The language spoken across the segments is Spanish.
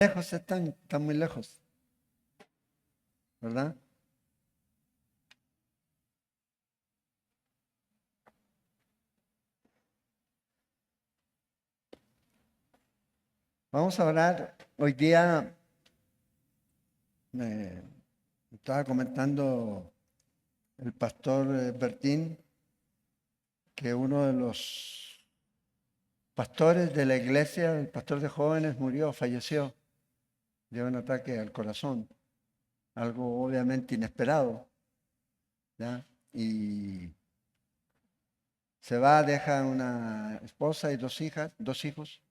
Lejos están muy lejos, ¿verdad? Vamos a orar. Hoy día me estaba comentando el pastor Bertín que uno de los pastores de la iglesia, el pastor de jóvenes, falleció de un ataque al corazón, algo obviamente inesperado, ¿ya? Y se va, deja una esposa y dos hijos,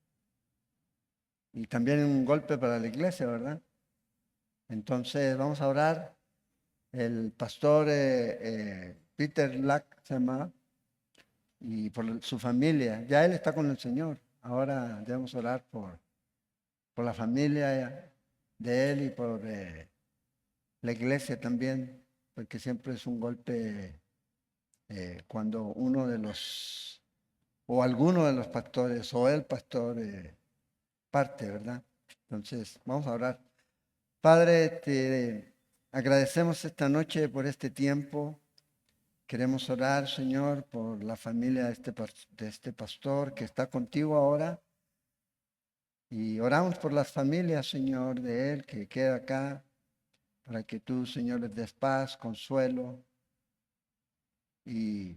y también un golpe para la iglesia, ¿verdad? Entonces vamos a orar. El pastor Peter Lack se llama, y por su familia. Ya él está con el Señor. Ahora debemos orar por la familia de él y por la iglesia también, porque siempre es un golpe cuando uno de los, o alguno de los pastores, o el pastor parte, ¿verdad? Entonces, vamos a orar. Padre, te agradecemos esta noche por este tiempo. Queremos orar, Señor, por la familia de este pastor que está contigo ahora. Y oramos por las familias, Señor, de él que queda acá, para que tú, Señor, les des paz, consuelo y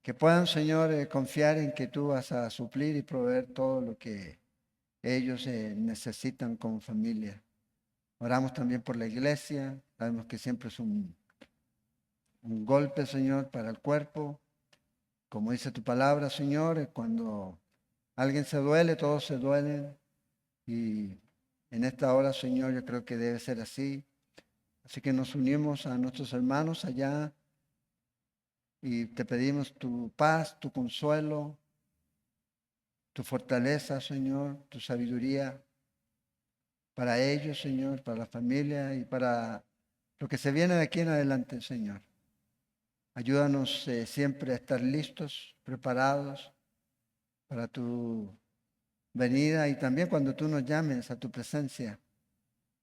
que puedan, Señor, confiar en que tú vas a suplir y proveer todo lo que ellos necesitan como familia. Oramos también por la iglesia. Sabemos que siempre es un golpe, Señor, para el cuerpo. Como dice tu palabra, Señor, cuando alguien se duele, todos se duelen. Y en esta hora, Señor, yo creo que debe ser así. Así que nos unimos a nuestros hermanos allá y te pedimos tu paz, tu consuelo, tu fortaleza, Señor, tu sabiduría para ellos, Señor, para la familia y para lo que se viene de aquí en adelante, Señor. Ayúdanos siempre a estar listos, preparados para tu venida y también cuando tú nos llames a tu presencia,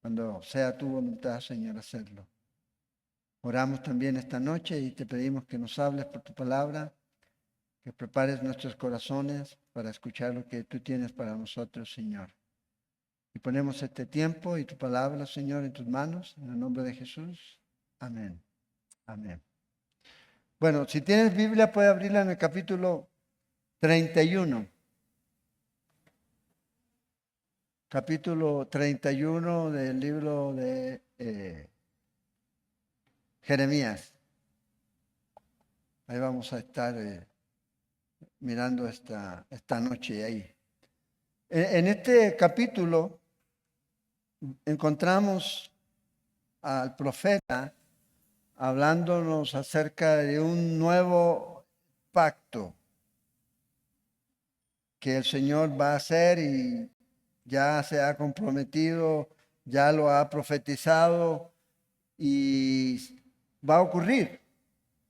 cuando sea tu voluntad, Señor, hacerlo. Oramos también esta noche y te pedimos que nos hables por tu palabra, que prepares nuestros corazones para escuchar lo que tú tienes para nosotros, Señor. Y ponemos este tiempo y tu palabra, Señor, en tus manos, en el nombre de Jesús. Amén. Amén. Bueno, si tienes Biblia, puedes abrirla en el capítulo 31. Capítulo 31 del libro de Jeremías. Ahí vamos a estar mirando esta noche ahí. En este capítulo encontramos al profeta hablándonos acerca de un nuevo pacto que el Señor va a hacer y ya se ha comprometido, ya lo ha profetizado y va a ocurrir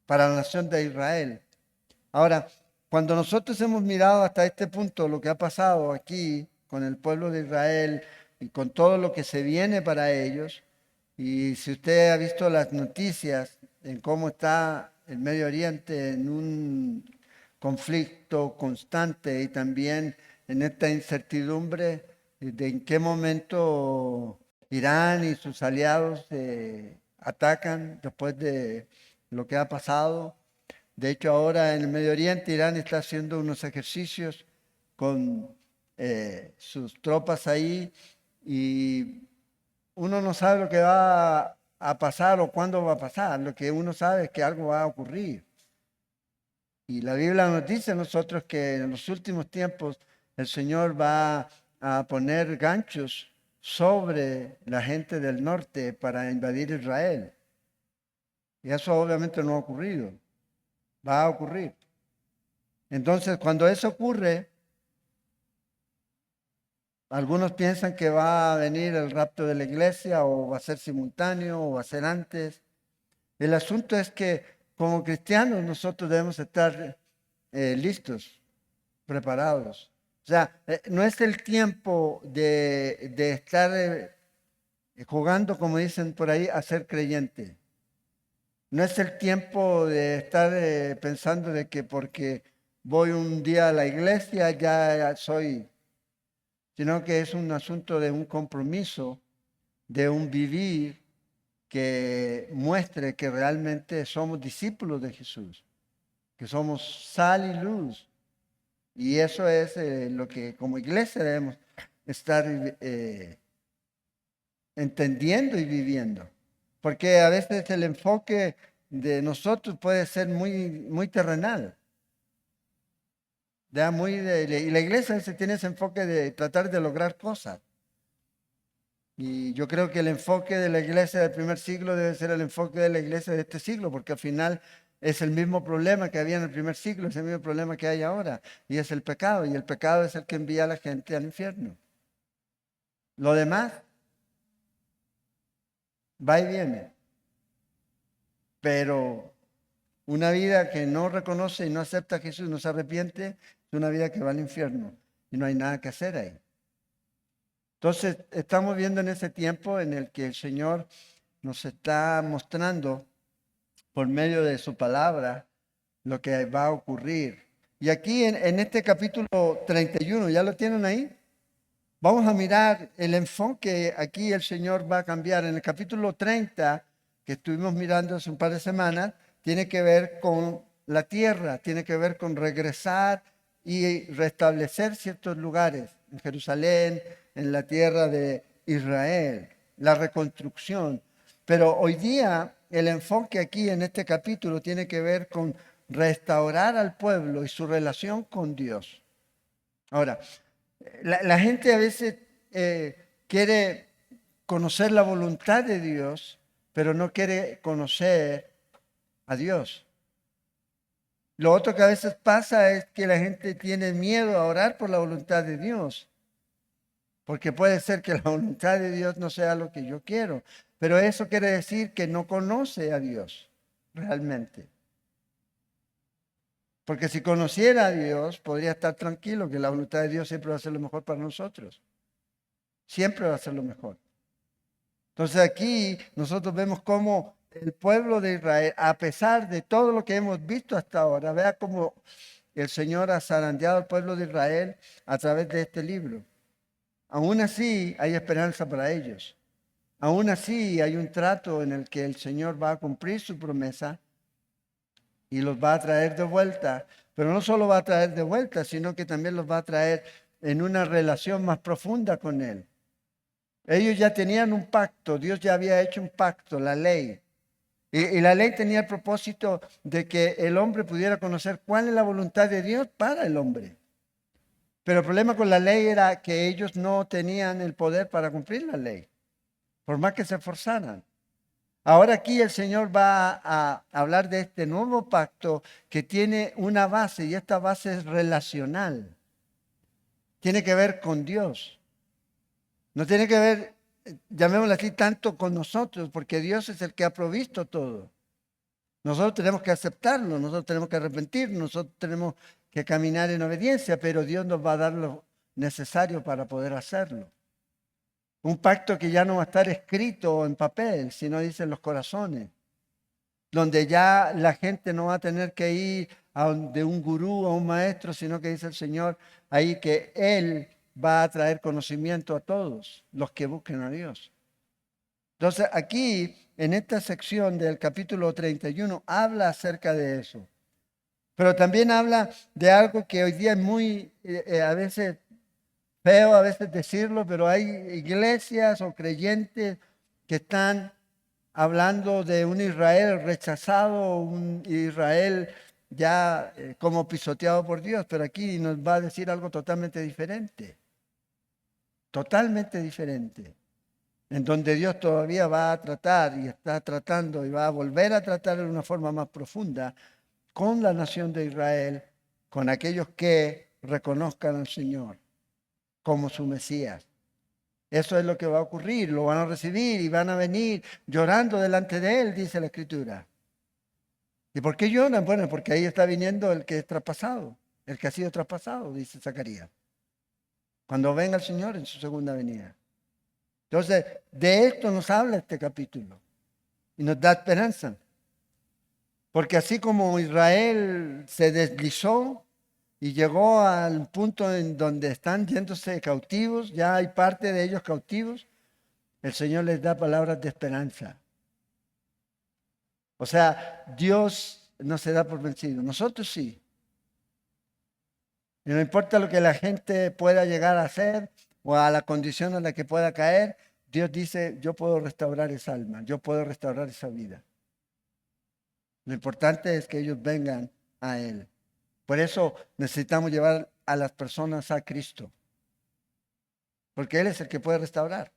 para la nación de Israel. Ahora, cuando nosotros hemos mirado hasta este punto lo que ha pasado aquí con el pueblo de Israel y con todo lo que se viene para ellos, y si usted ha visto las noticias en cómo está el Medio Oriente en un conflicto constante y también en esta incertidumbre de en qué momento Irán y sus aliados atacan después de lo que ha pasado. De hecho, ahora en el Medio Oriente Irán está haciendo unos ejercicios con sus tropas ahí y uno no sabe lo que va a pasar o cuándo va a pasar. Lo que uno sabe es que algo va a ocurrir. Y la Biblia nos dice a nosotros que en los últimos tiempos el Señor va a poner ganchos sobre la gente del norte para invadir Israel. Y eso obviamente no ha ocurrido. Va a ocurrir. Entonces, cuando eso ocurre, algunos piensan que va a venir el rapto de la iglesia o va a ser simultáneo o va a ser antes. El asunto es que como cristianos nosotros debemos estar listos, preparados. O sea, no es el tiempo de estar jugando, como dicen por ahí, a ser creyente. No es el tiempo de estar pensando de que porque voy un día a la iglesia ya soy, sino que es un asunto de un compromiso, de un vivir que muestre que realmente somos discípulos de Jesús, que somos sal y luz. Y eso es lo que como iglesia debemos estar entendiendo y viviendo. Porque a veces el enfoque de nosotros puede ser muy terrenal. Ya y la iglesia se tiene ese enfoque de tratar de lograr cosas. Y yo creo que el enfoque de la iglesia del primer siglo debe ser el enfoque de la iglesia de este siglo, porque al final es el mismo problema que había en el primer siglo, es el mismo problema que hay ahora, y es el pecado, y el pecado es el que envía a la gente al infierno. Lo demás va y viene, pero una vida que no reconoce y no acepta a Jesús, no se arrepiente, es una vida que va al infierno, y no hay nada que hacer ahí. Entonces, estamos viendo en ese tiempo en el que el Señor nos está mostrando por medio de su palabra lo que va a ocurrir. Y aquí en este capítulo 31, ¿ya lo tienen ahí? Vamos a mirar el enfoque. Aquí el Señor va a cambiar. En el capítulo 30, que estuvimos mirando hace un par de semanas, tiene que ver con la tierra, tiene que ver con regresar y restablecer ciertos lugares en Jerusalén, en la tierra de Israel, la reconstrucción. Pero hoy día el enfoque aquí en este capítulo tiene que ver con restaurar al pueblo y su relación con Dios. Ahora, la gente a veces quiere conocer la voluntad de Dios, pero no quiere conocer a Dios. Lo otro que a veces pasa es que la gente tiene miedo a orar por la voluntad de Dios, porque puede ser que la voluntad de Dios no sea lo que yo quiero, pero eso quiere decir que no conoce a Dios realmente. Porque si conociera a Dios, podría estar tranquilo que la voluntad de Dios siempre va a ser lo mejor para nosotros. Siempre va a ser lo mejor. Entonces aquí nosotros vemos cómo el pueblo de Israel, a pesar de todo lo que hemos visto hasta ahora, vea cómo el Señor ha zarandeado al pueblo de Israel a través de este libro. Aún así hay esperanza para ellos. Aún así hay un trato en el que el Señor va a cumplir su promesa y los va a traer de vuelta. Pero no solo va a traer de vuelta, sino que también los va a traer en una relación más profunda con Él. Ellos ya tenían un pacto, Dios ya había hecho un pacto, la ley. Y la ley tenía el propósito de que el hombre pudiera conocer cuál es la voluntad de Dios para el hombre. Pero el problema con la ley era que ellos no tenían el poder para cumplir la ley, por más que se esforzaran. Ahora aquí el Señor va a hablar de este nuevo pacto que tiene una base y esta base es relacional. Tiene que ver con Dios. No tiene que ver, llamémoslo así, tanto con nosotros, porque Dios es el que ha provisto todo. Nosotros tenemos que aceptarlo, nosotros tenemos que arrepentirnos, nosotros tenemos que caminar en obediencia, pero Dios nos va a dar lo necesario para poder hacerlo. Un pacto que ya no va a estar escrito en papel, sino dice en los corazones, donde ya la gente no va a tener que ir de un gurú o un maestro, sino que dice el Señor ahí que Él va a traer conocimiento a todos los que busquen a Dios. Entonces aquí, en esta sección del capítulo 31, habla acerca de eso. Pero también habla de algo que hoy día es muy, a veces feo, a veces decirlo, pero hay iglesias o creyentes que están hablando de un Israel rechazado, un Israel ya como pisoteado por Dios, pero aquí nos va a decir algo totalmente diferente, en donde Dios todavía va a tratar y está tratando y va a volver a tratar de una forma más profunda con la nación de Israel, con aquellos que reconozcan al Señor como su Mesías. Eso es lo que va a ocurrir, lo van a recibir y van a venir llorando delante de Él, dice la Escritura. ¿Y por qué lloran? Bueno, porque ahí está viniendo el que es traspasado, el que ha sido traspasado, dice Zacarías. cuando venga el Señor en su segunda venida. Entonces, de esto nos habla este capítulo y nos da esperanza. Porque así como Israel se deslizó y llegó al punto en donde están yéndose cautivos, ya hay parte de ellos cautivos, el Señor les da palabras de esperanza. O sea, Dios no se da por vencido, nosotros sí. Y no importa lo que la gente pueda llegar a hacer o a la condición en la que pueda caer, Dios dice, yo puedo restaurar esa alma, yo puedo restaurar esa vida. Lo importante es que ellos vengan a Él. Por eso necesitamos llevar a las personas a Cristo. Porque Él es el que puede restaurar.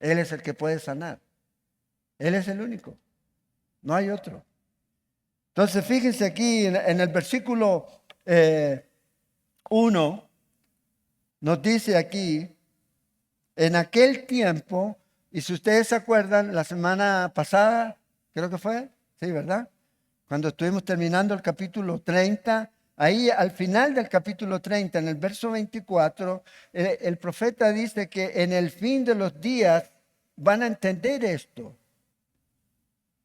Él es el que puede sanar. Él es el único. No hay otro. Entonces fíjense aquí en el versículo 1, nos dice aquí, en aquel tiempo, y si ustedes se acuerdan, la semana pasada, creo que fue, sí, ¿verdad? Cuando estuvimos terminando el capítulo 30, ahí al final del capítulo 30, en el verso 24, el profeta dice que en el fin de los días van a entender esto.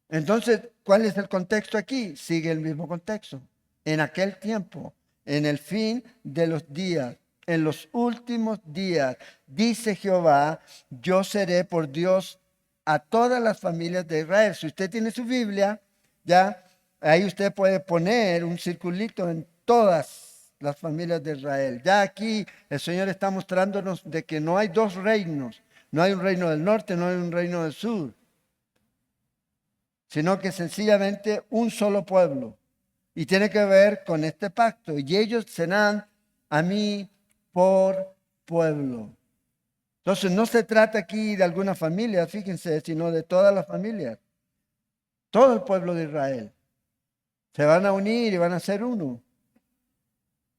Entonces, ¿cuál es el contexto aquí? Sigue el mismo contexto. En aquel tiempo, en el fin de los días, en los últimos días, dice Jehová, yo seré por Dios a todas las familias de Israel. Si usted tiene su Biblia, ya ahí usted puede poner un circulito en todas las familias de Israel. Ya aquí el Señor está mostrándonos de que no hay dos reinos. No hay un reino del norte, no hay un reino del sur, sino que sencillamente un solo pueblo. Y tiene que ver con este pacto. Y ellos serán a mí por pueblo. Entonces no se trata aquí de alguna familia, fíjense, sino de todas las familias. Todo el pueblo de Israel. Se van a unir y van a ser uno.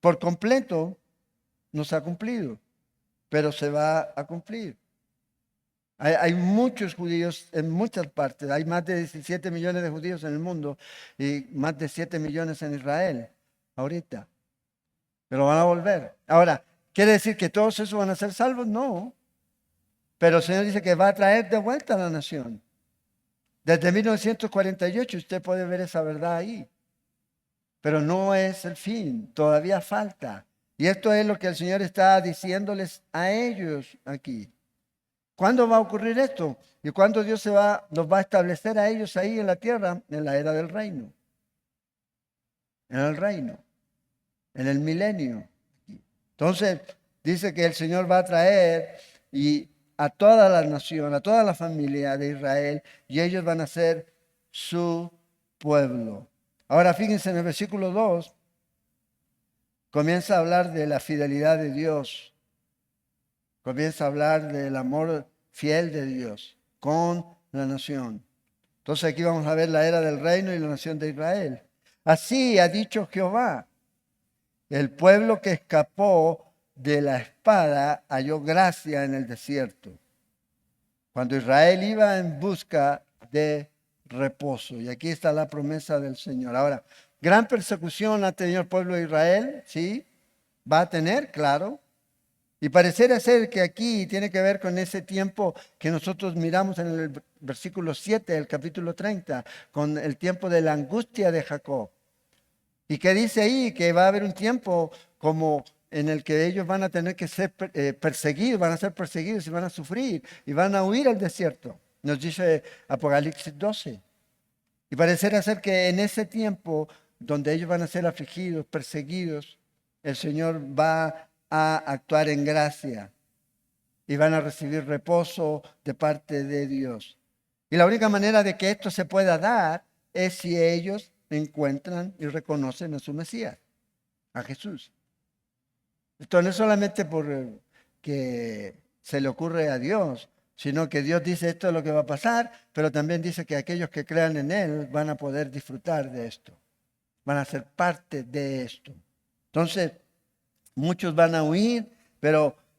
Por completo no se ha cumplido, pero se va a cumplir. Hay muchos judíos en muchas partes. Hay más de 17 millones de judíos en el mundo y más de 7 millones en Israel ahorita. Pero van a volver. Ahora, ¿quiere decir que todos esos van a ser salvos? No. Pero el Señor dice que va a traer de vuelta a la nación. Desde 1948 usted puede ver esa verdad ahí. Pero no es el fin. Todavía falta. Y esto es lo que el Señor está diciéndoles a ellos aquí. ¿Cuándo va a ocurrir esto? ¿Y cuándo Dios los va a establecer a ellos ahí en la tierra? En la era del reino. En el reino. En el milenio. Entonces, dice que el Señor va a traer a toda la nación, a toda la familia de Israel, y ellos van a ser su pueblo. Ahora fíjense en el versículo 2, comienza a hablar de la fidelidad de Dios. Comienza a hablar del amor fiel de Dios con la nación. Entonces aquí vamos a ver la era del reino y la nación de Israel. Así ha dicho Jehová, el pueblo que escapó de la espada halló gracia en el desierto, cuando Israel iba en busca de reposo. Y aquí está la promesa del Señor. Ahora, gran persecución ha tenido el pueblo de Israel, ¿sí? Va a tener, claro. Y pareciera ser que aquí tiene que ver con ese tiempo que nosotros miramos en el versículo 7 del capítulo 30, con el tiempo de la angustia de Jacob. Y que dice ahí que va a haber un tiempo como en el que ellos van a tener que ser perseguidos, van a ser perseguidos y van a sufrir y van a huir al desierto. Nos dice Apocalipsis 12. Y pareciera ser que en ese tiempo donde ellos van a ser afligidos, perseguidos, el Señor va a actuar en gracia y van a recibir reposo de parte de Dios. Y la única manera de que esto se pueda dar es si ellos encuentran y reconocen a su Mesías, a Jesús. Esto no es solamente porque se le ocurre a Dios, sino que Dios dice esto es lo que va a pasar, pero también dice que aquellos que crean en Él van a poder disfrutar de esto, van a ser parte de esto. Entonces, muchos van a huir,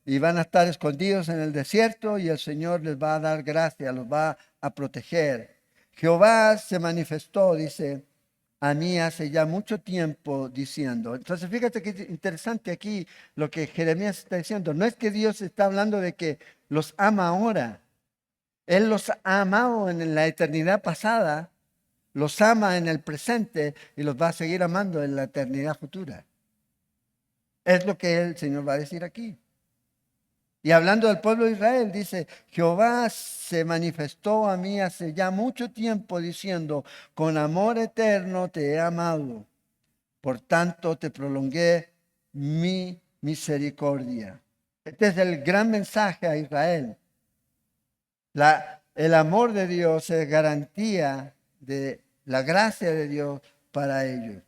y van a estar escondidos en el desierto y el Señor les va a dar gracia, los va a proteger. Jehová se manifestó, dice, a mí hace ya mucho tiempo diciendo. Entonces, fíjate que interesante aquí lo que Jeremías está diciendo. No es que Dios está hablando de que los ama ahora. Él los ha amado en la eternidad pasada, los ama en el presente y los va a seguir amando en la eternidad futura. Es lo que el Señor va a decir aquí. Y hablando del pueblo de Israel, dice, Jehová se manifestó a mí hace ya mucho tiempo diciendo, con amor eterno te he amado, por tanto te prolongué mi misericordia. Este es el gran mensaje a Israel. El amor de Dios es garantía de la gracia de Dios para ellos.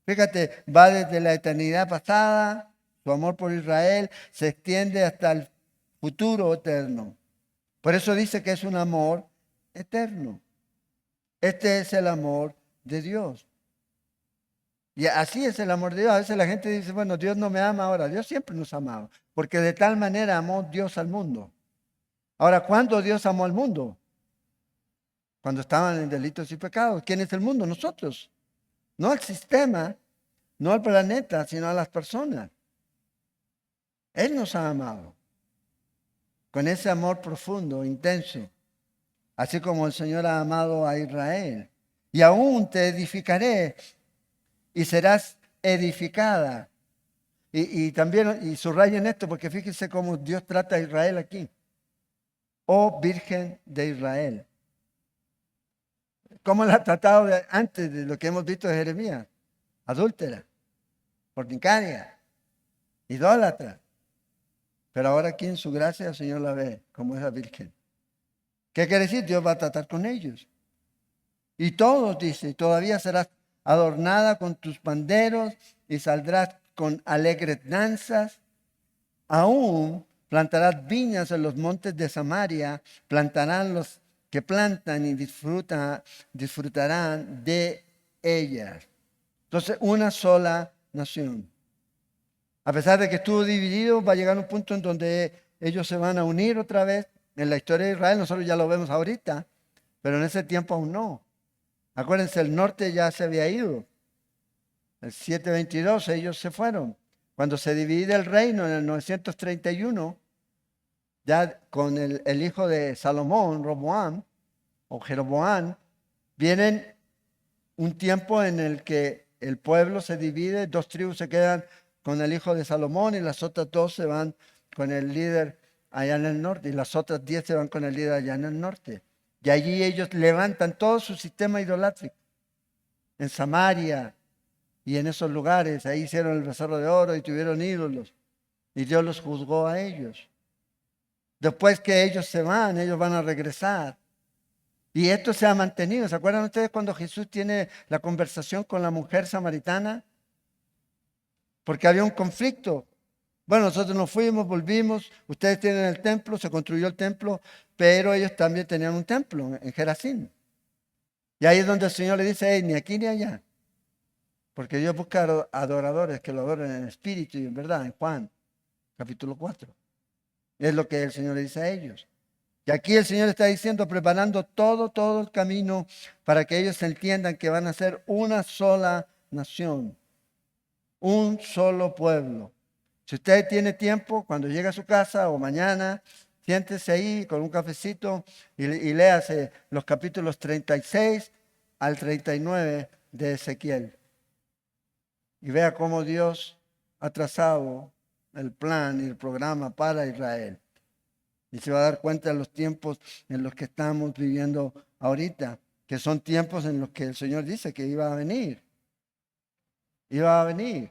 Fíjate, va desde la eternidad pasada, su amor por Israel se extiende hasta el futuro eterno. Por eso dice que es un amor eterno. Este es el amor de Dios. Y así es el amor de Dios. A veces la gente dice, bueno, Dios no me ama ahora. Dios siempre nos ha amado, porque de tal manera amó Dios al mundo. Ahora, ¿cuándo Dios amó al mundo? Cuando estaban en delitos y pecados. ¿Quién es el mundo? Nosotros. No el sistema, no el planeta, sino a las personas. Él nos ha amado con ese amor profundo, intenso, así como el Señor ha amado a Israel. Y aún te edificaré y serás edificada. Y también, y subrayen esto, porque fíjense cómo Dios trata a Israel aquí. Oh Virgen de Israel. ¿Cómo la ha tratado antes de lo que hemos visto de Jeremías? Adúltera, fornicaria, idólatra. Pero ahora aquí en su gracia el Señor la ve como esa virgen. ¿Qué quiere decir? Dios va a tratar con ellos. Y todos, dice, todavía serás adornada con tus panderos y saldrás con alegres danzas. Aún plantarás viñas en los montes de Samaria, plantarán los que plantan y disfrutarán de ellas. Entonces, una sola nación. A pesar de que estuvo dividido, va a llegar un punto en donde ellos se van a unir otra vez. En la historia de Israel, nosotros ya lo vemos ahorita, pero en ese tiempo aún no. Acuérdense, el norte ya se había ido. El 722 ellos se fueron. Cuando se divide el reino en el 931, ya con el hijo de Salomón, Roboam o Jeroboam, vienen un tiempo en el que el pueblo se divide, 2 tribus se quedan con el hijo de Salomón y las otras 2 se van con el líder allá en el norte y las otras 10 se van con el líder allá en el norte. Y allí ellos levantan todo su sistema idolátrico. En Samaria y en esos lugares, ahí hicieron el becerro de oro y tuvieron ídolos. Y Dios los juzgó a ellos. Después que ellos se van, ellos van a regresar. Y esto se ha mantenido. ¿Se acuerdan ustedes cuando Jesús tiene la conversación con la mujer samaritana? Porque había un conflicto. Bueno, nosotros nos fuimos, volvimos, ustedes tienen el templo, se construyó el templo, pero ellos también tenían un templo en Gerazín. Y ahí es donde el Señor le dice, hey, ni aquí ni allá. Porque Dios busca adoradores que lo adoren en espíritu y en verdad, en Juan, capítulo 4. Es lo que el Señor le dice a ellos. Y aquí el Señor está diciendo, preparando todo el camino para que ellos entiendan que van a ser una sola nación, un solo pueblo. Si usted tiene tiempo, cuando llegue a su casa o mañana, siéntese ahí con un cafecito y léase los capítulos 36 al 39 de Ezequiel. Y vea cómo Dios ha trazado el plan y el programa para Israel. Y se va a dar cuenta de los tiempos en los que estamos viviendo ahorita, que son tiempos en los que el Señor dice que iba a venir. Iba a venir.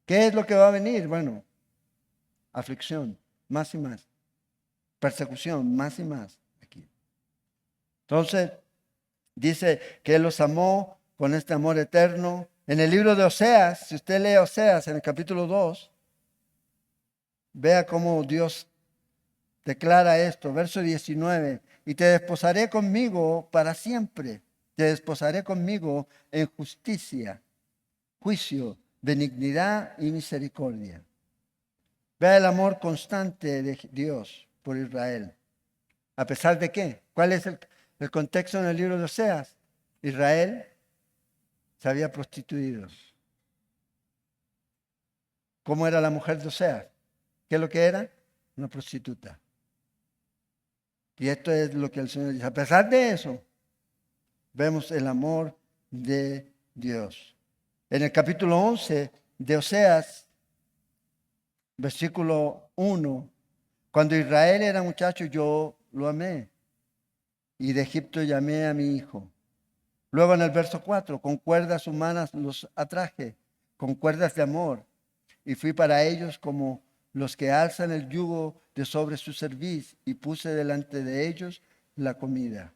¿Qué es lo que va a venir? Bueno, aflicción, más y más. Persecución, más y más. Aquí. Entonces, dice que Él los amó con este amor eterno. En el libro de Oseas, si usted lee Oseas en el capítulo 2, vea cómo Dios declara esto, verso 19, y te desposaré conmigo para siempre, te desposaré conmigo en justicia, juicio, benignidad y misericordia. Vea el amor constante de Dios por Israel. ¿A pesar de qué? ¿Cuál es el contexto en el libro de Oseas? Israel se había prostituido. ¿Cómo era la mujer de Oseas? ¿Qué es lo que era? Una prostituta. Y esto es lo que el Señor dice. A pesar de eso, vemos el amor de Dios. En el capítulo 11 de Oseas, versículo 1, cuando Israel era muchacho, yo lo amé. Y de Egipto llamé a mi hijo. Luego en el verso 4, con cuerdas humanas los atraje, con cuerdas de amor. Y fui para ellos como los que alzan el yugo de sobre su cerviz, y puse delante de ellos la comida.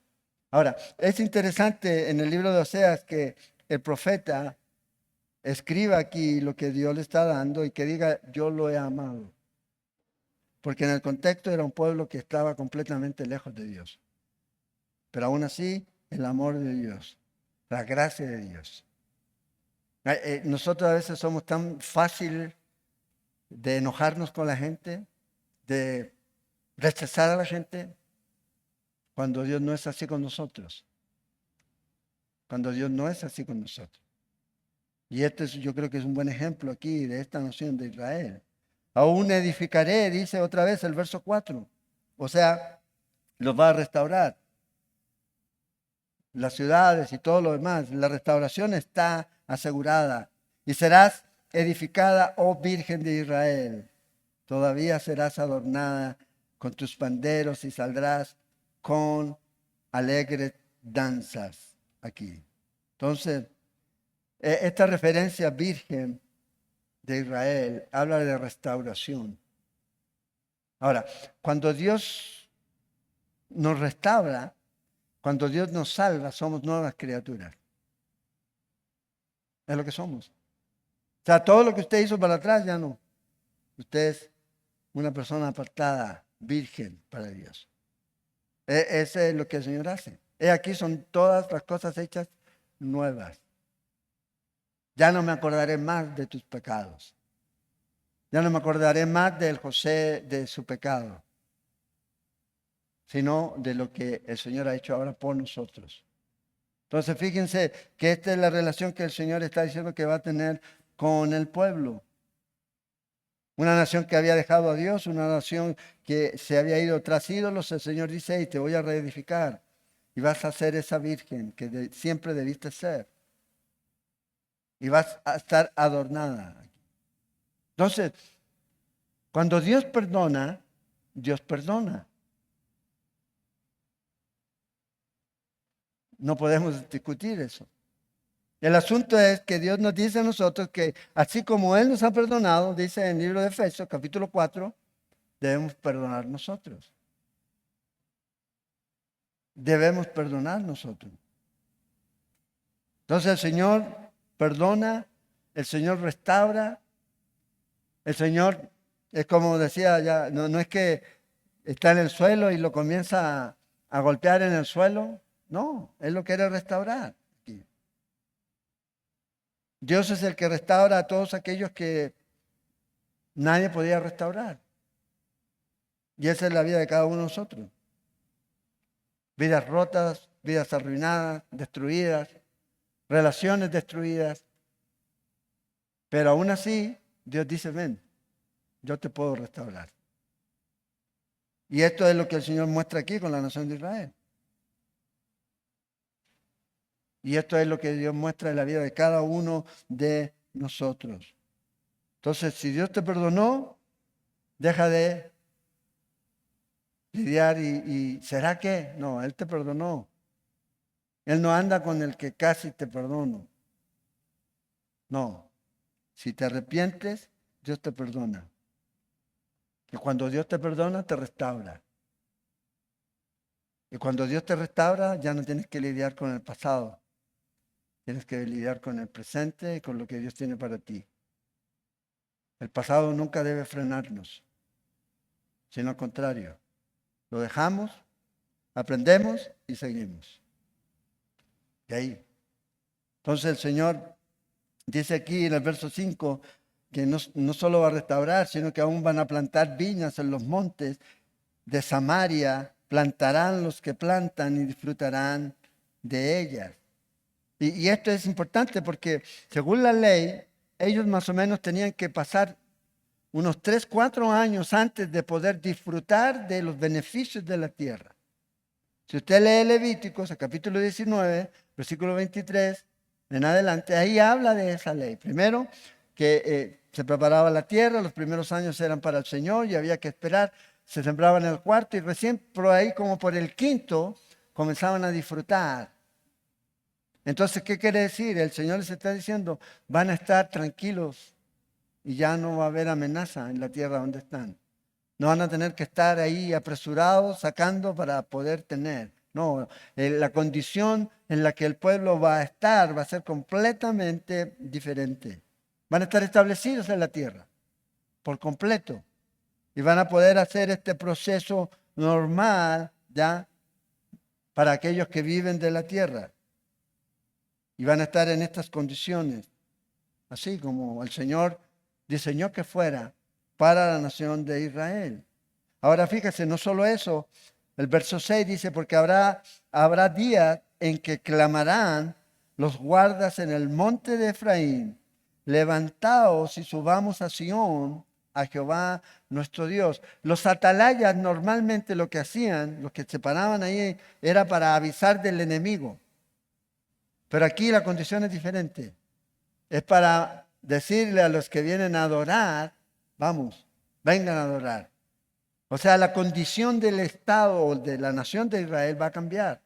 Ahora, es interesante en el libro de Oseas que el profeta escriba aquí lo que Dios le está dando y que diga, yo lo he amado. Porque en el contexto era un pueblo que estaba completamente lejos de Dios. Pero aún así, el amor de Dios, la gracia de Dios. Nosotros a veces somos tan fácil de enojarnos con la gente, de rechazar a la gente, cuando Dios no es así con nosotros. Cuando Dios no es así con nosotros. Y este yo creo que es un buen ejemplo aquí de esta nación de Israel. Aún edificaré, dice otra vez el verso 4. O sea, los va a restaurar. Las ciudades y todo lo demás. La restauración está asegurada. Y serás edificada, oh Virgen de Israel. Todavía serás adornada con tus panderos y saldrás con alegres danzas aquí. Entonces, esta referencia virgen de Israel habla de restauración. Ahora, cuando Dios nos restaura, cuando Dios nos salva, somos nuevas criaturas. Es lo que somos. O sea, todo lo que usted hizo para atrás ya no. Usted es una persona apartada, virgen para Dios. Eso es lo que el Señor hace. Aquí son todas las cosas hechas nuevas. Ya no me acordaré más de tus pecados. Ya no me acordaré más del José de su pecado, sino de lo que el Señor ha hecho ahora por nosotros. Entonces, fíjense que esta es la relación que el Señor está diciendo que va a tener con el pueblo. Una nación que había dejado a Dios, una nación que se había ido tras ídolos, el Señor dice, hey, te voy a reedificar y vas a ser esa virgen que siempre debiste ser. Y vas a estar adornada. Entonces, cuando Dios perdona, Dios perdona. No podemos discutir eso. El asunto es que Dios nos dice a nosotros que así como Él nos ha perdonado, dice en el libro de Efesios, capítulo 4, debemos perdonar nosotros. Debemos perdonar nosotros. Entonces el Señor perdona, el Señor restaura, el Señor es como decía ya, no es que está en el suelo y lo comienza a golpear en el suelo, no, Él lo quiere restaurar. Dios es el que restaura a todos aquellos que nadie podía restaurar. Y esa es la vida de cada uno de nosotros. Vidas rotas, vidas arruinadas, destruidas, relaciones destruidas. Pero aún así, Dios dice, ven, yo te puedo restaurar. Y esto es lo que el Señor muestra aquí con la nación de Israel. Y esto es lo que Dios muestra en la vida de cada uno de nosotros. Entonces, si Dios te perdonó, deja de lidiar y ¿será que? No, Él te perdonó. Él no anda con el que casi te perdono. No. Si te arrepientes, Dios te perdona. Y cuando Dios te perdona, te restaura. Y cuando Dios te restaura, ya no tienes que lidiar con el pasado. Tienes que lidiar con el presente y con lo que Dios tiene para ti. El pasado nunca debe frenarnos, sino al contrario. Lo dejamos, aprendemos y seguimos. Y ahí. Entonces el Señor dice aquí en el verso 5 que no solo va a restaurar, sino que aún van a plantar viñas en los montes de Samaria, plantarán los que plantan y disfrutarán de ellas. Y esto es importante porque según la ley, ellos más o menos tenían que pasar unos 3, 4 años antes de poder disfrutar de los beneficios de la tierra. Si usted lee Levíticos, el capítulo 19, versículo 23, en adelante, ahí habla de esa ley. Primero, que se preparaba la tierra, los primeros años eran para el Señor y había que esperar, se sembraba en el cuarto y recién por ahí como por el quinto comenzaban a disfrutar. Entonces, ¿qué quiere decir? El Señor les está diciendo, van a estar tranquilos y ya no va a haber amenaza en la tierra donde están. No van a tener que estar ahí apresurados, sacando para poder tener. No, la condición en la que el pueblo va a estar va a ser completamente diferente. Van a estar establecidos en la tierra, por completo. Y van a poder hacer este proceso normal, ¿ya? Para aquellos que viven de la tierra. Y van a estar en estas condiciones, así como el Señor diseñó que fuera para la nación de Israel. Ahora fíjese, no solo eso, el verso 6 dice, porque habrá días en que clamarán los guardas en el monte de Efraín, levantaos y subamos a Sión, a Jehová nuestro Dios. Los atalayas normalmente lo que hacían, los que se paraban ahí, era para avisar del enemigo. Pero aquí la condición es diferente. Es para decirle a los que vienen a adorar, vamos, vengan a adorar. O sea, la condición del Estado o de la nación de Israel va a cambiar.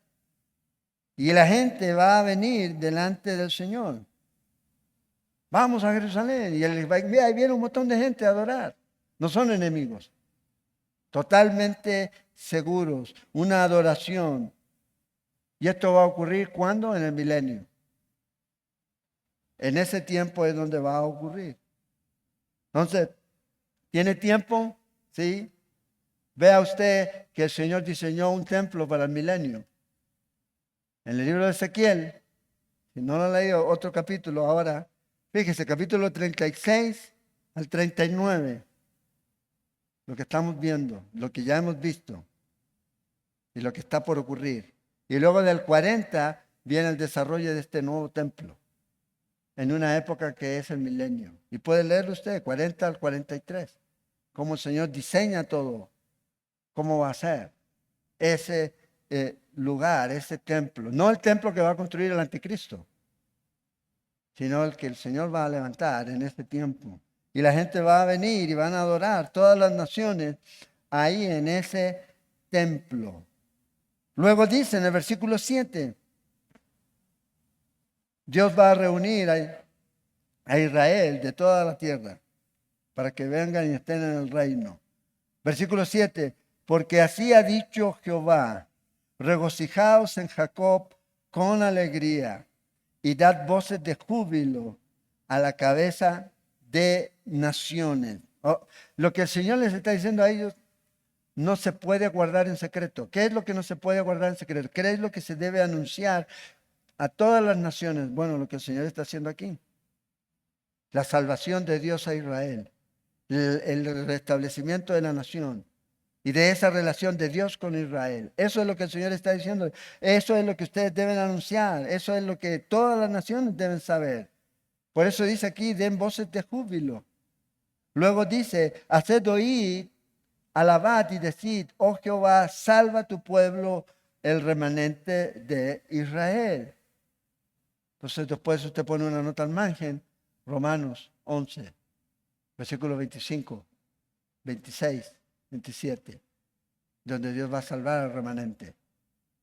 Y la gente va a venir delante del Señor. Vamos a Jerusalén. Y ahí viene un montón de gente a adorar. No son enemigos. Totalmente seguros. Una adoración. ¿Y esto va a ocurrir cuándo? En el milenio. En ese tiempo es donde va a ocurrir. Entonces, ¿tiene tiempo? Sí. Vea usted que el Señor diseñó un templo para el milenio. En el libro de Ezequiel, si no lo ha leído, otro capítulo ahora, fíjese, capítulo 36 al 39, lo que estamos viendo, lo que ya hemos visto y lo que está por ocurrir. Y luego del 40 viene el desarrollo de este nuevo templo, en una época que es el milenio. Y puede leerlo usted, 40 al 43, cómo el Señor diseña todo, cómo va a ser ese lugar, ese templo. No el templo que va a construir el anticristo, sino el que el Señor va a levantar en este tiempo. Y la gente va a venir y van a adorar todas las naciones ahí en ese templo. Luego dice en el versículo 7, Dios va a reunir a Israel de toda la tierra para que vengan y estén en el reino. Versículo 7, porque así ha dicho Jehová, regocijaos en Jacob con alegría y dad voces de júbilo a la cabeza de naciones. Lo que el Señor les está diciendo a ellos no se puede guardar en secreto. ¿Qué es lo que no se puede guardar en secreto? ¿Qué es lo que se debe anunciar a todas las naciones? Bueno, lo que el Señor está haciendo aquí. La salvación de Dios a Israel. El restablecimiento de la nación. Y de esa relación de Dios con Israel. Eso es lo que el Señor está diciendo. Eso es lo que ustedes deben anunciar. Eso es lo que todas las naciones deben saber. Por eso dice aquí, den voces de júbilo. Luego dice, haced oír, alabad y decid, oh Jehová, salva a tu pueblo, el remanente de Israel. Entonces después usted pone una nota al margen, Romanos 11, versículo 25, 26. 27, donde Dios va a salvar al remanente,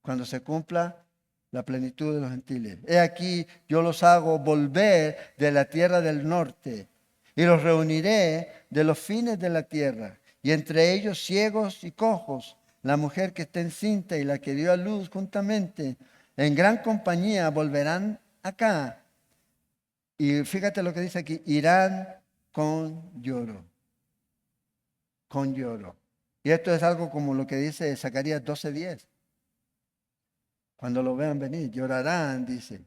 cuando se cumpla la plenitud de los gentiles. He aquí, yo los hago volver de la tierra del norte y los reuniré de los fines de la tierra, y entre ellos ciegos y cojos, la mujer que está encinta y la que dio a luz juntamente, en gran compañía volverán acá. Y fíjate lo que dice aquí, irán con lloro. Con lloro. Y esto es algo como lo que dice Zacarías 12:10. Cuando lo vean venir, llorarán, dice.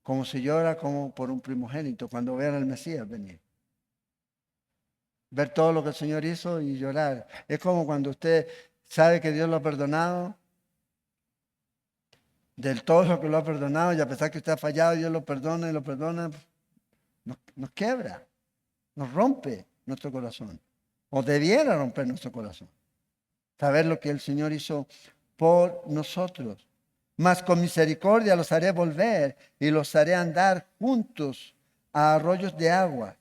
Como se llora como por un primogénito, cuando vean al Mesías venir. Ver todo lo que el Señor hizo y llorar. Es como cuando usted sabe que Dios lo ha perdonado del todo lo que lo ha perdonado, y a pesar que usted ha fallado, Dios lo perdona y lo perdona, nos quiebra, nos rompe nuestro corazón, o debiera romper nuestro corazón. Saber lo que el Señor hizo por nosotros. Mas con misericordia los haré volver y los haré andar juntos a arroyos de agua,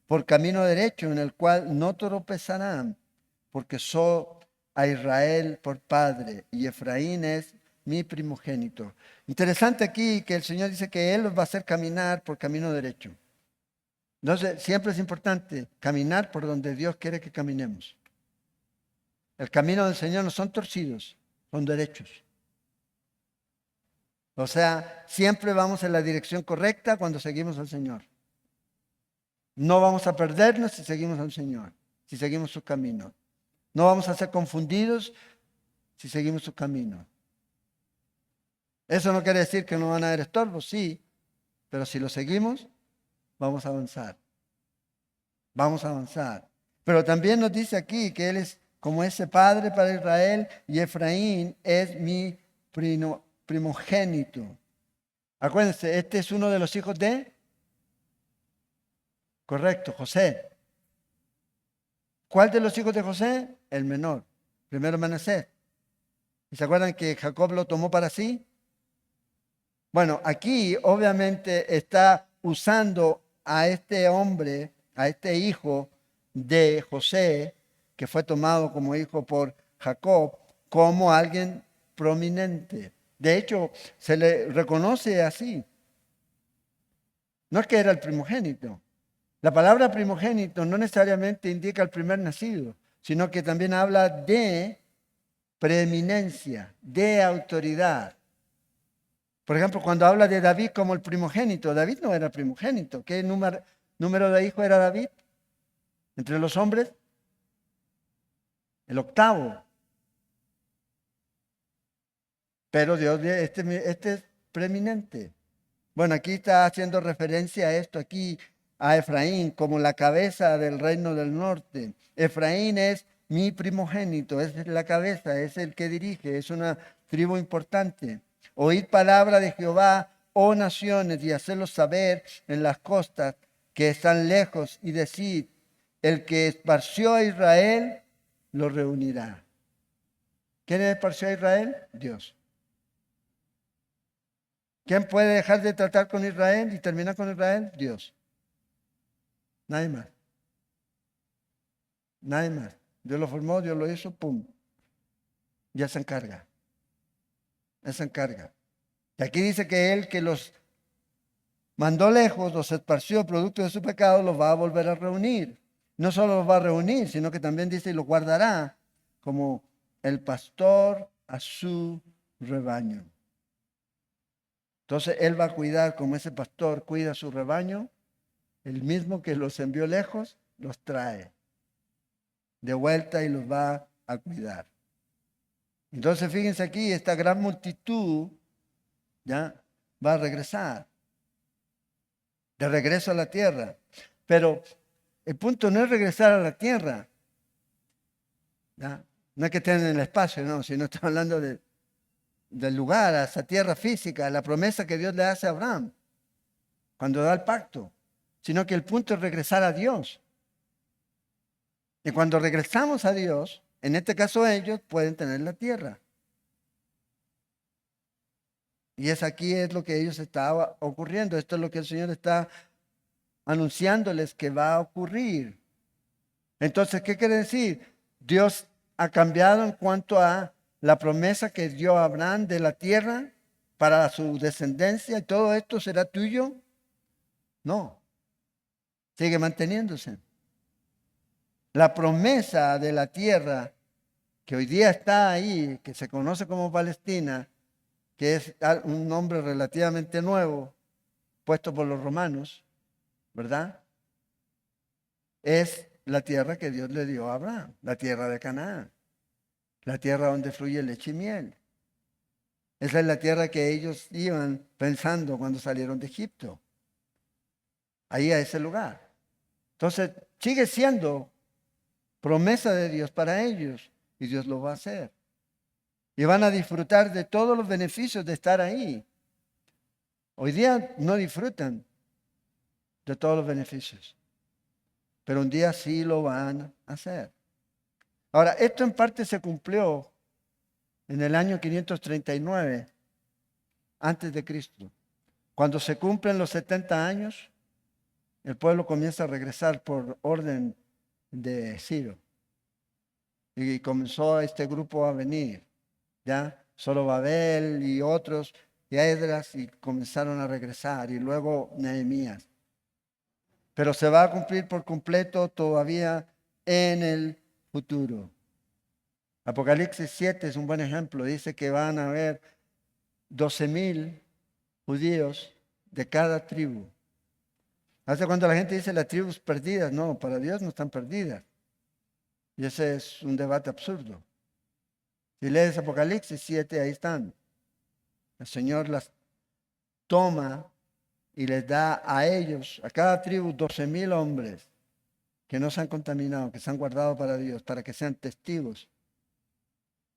por camino derecho en el cual no tropezarán, porque soy a Israel por padre y Efraín es mi primogénito. Interesante aquí que el Señor dice que Él los va a hacer caminar por camino derecho. Entonces, siempre es importante caminar por donde Dios quiere que caminemos. El camino del Señor no son torcidos, son derechos. O sea, siempre vamos en la dirección correcta cuando seguimos al Señor. No vamos a perdernos si seguimos al Señor, si seguimos su camino. No vamos a ser confundidos si seguimos su camino. Eso no quiere decir que no van a haber estorbos, sí, pero si lo seguimos, vamos a avanzar. Vamos a avanzar. Pero también nos dice aquí que Él es como ese padre para Israel y Efraín es mi primogénito. Acuérdense, este es uno de los hijos de, correcto, José. ¿Cuál de los hijos de José? El menor, primero Manasés. ¿Y se acuerdan que Jacob lo tomó para sí? Bueno, aquí obviamente está usando a este hombre, a este hijo de José, que fue tomado como hijo por Jacob, como alguien prominente. De hecho, se le reconoce así. No es que era el primogénito. La palabra primogénito no necesariamente indica el primer nacido, sino que también habla de preeminencia, de autoridad. Por ejemplo, cuando habla de David como el primogénito, David no era primogénito. ¿Qué número de hijos era David? Entre los hombres, el octavo. Pero Dios, este es preeminente. Bueno, aquí está haciendo referencia a esto aquí, a Efraín, como la cabeza del reino del norte. Efraín es mi primogénito, es la cabeza, es el que dirige, es una tribu importante. Oíd palabra de Jehová, oh naciones, y hacerlo saber en las costas que están lejos, y decid, el que esparció a Israel, lo reunirá. ¿Quién esparció a Israel? Dios. ¿Quién puede dejar de tratar con Israel y terminar con Israel? Dios. Nadie más. Nadie más. Dios lo formó, Dios lo hizo, pum. Ya se encarga. Él se encarga. Y aquí dice que Él que los mandó lejos, los esparció producto de su pecado, los va a volver a reunir. No solo los va a reunir, sino que también dice y los guardará como el pastor a su rebaño. Entonces Él va a cuidar como ese pastor cuida a su rebaño. El mismo que los envió lejos, los trae de vuelta y los va a cuidar. Entonces fíjense aquí, esta gran multitud ya va a regresar, de regreso a la tierra. Pero el punto no es regresar a la tierra, ¿ya? No es que estén en el espacio, no, sino estamos hablando del lugar, a esa tierra física, la promesa que Dios le hace a Abraham cuando da el pacto, sino que el punto es regresar a Dios. Y cuando regresamos a Dios, en este caso ellos pueden tener la tierra. Y aquí es lo que ellos estaba ocurriendo. Esto es lo que el Señor está anunciándoles que va a ocurrir. Entonces, ¿qué quiere decir? Dios ha cambiado en cuanto a la promesa que dio a Abraham de la tierra para su descendencia y todo esto será tuyo. No, sigue manteniéndose. La promesa de la tierra que hoy día está ahí, que se conoce como Palestina, que es un nombre relativamente nuevo, puesto por los romanos, ¿verdad? Es la tierra que Dios le dio a Abraham, la tierra de Canaán, la tierra donde fluye leche y miel. Esa es la tierra que ellos iban pensando cuando salieron de Egipto, ahí a ese lugar. Entonces, sigue siendo promesa de Dios para ellos y Dios lo va a hacer. y van a disfrutar de todos los beneficios de estar ahí. Hoy día no disfrutan de todos los beneficios, pero un día sí lo van a hacer. Ahora, esto en parte se cumplió en el año 539 antes de Cristo. Cuando se cumplen los 70 años, el pueblo comienza a regresar por orden de Ciro. Y comenzó este grupo a venir, ¿ya? Zorobabel y otros, y Esdras, y comenzaron a regresar, y luego Nehemías. Pero se va a cumplir por completo todavía en el futuro. Apocalipsis 7 es un buen ejemplo. Dice que van a haber 12,000 judíos de cada tribu. Hace cuando la gente dice las tribus perdidas, no, para Dios no están perdidas. Y ese es un debate absurdo. Si lees Apocalipsis 7, ahí están. El Señor las toma y les da a ellos, a cada tribu, 12,000 hombres que no se han contaminado, que se han guardado para Dios, para que sean testigos